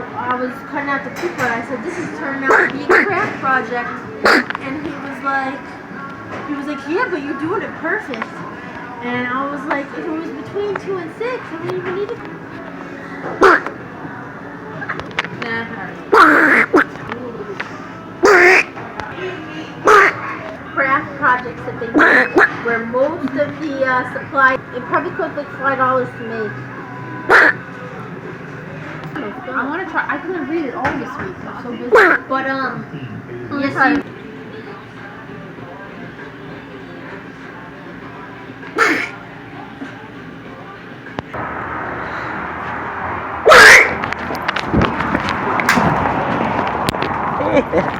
I was cutting out the paper and I said, this is turning out to be a craft project. And he was like, yeah, but you're doing it perfect. And I was like, if it was between 2 and 6, I wouldn't even need it. Craft projects that they do, where most of the supply, it probably cost like $5 to make. I want to try. I couldn't read it all this week. I'm so busy. But yes, you.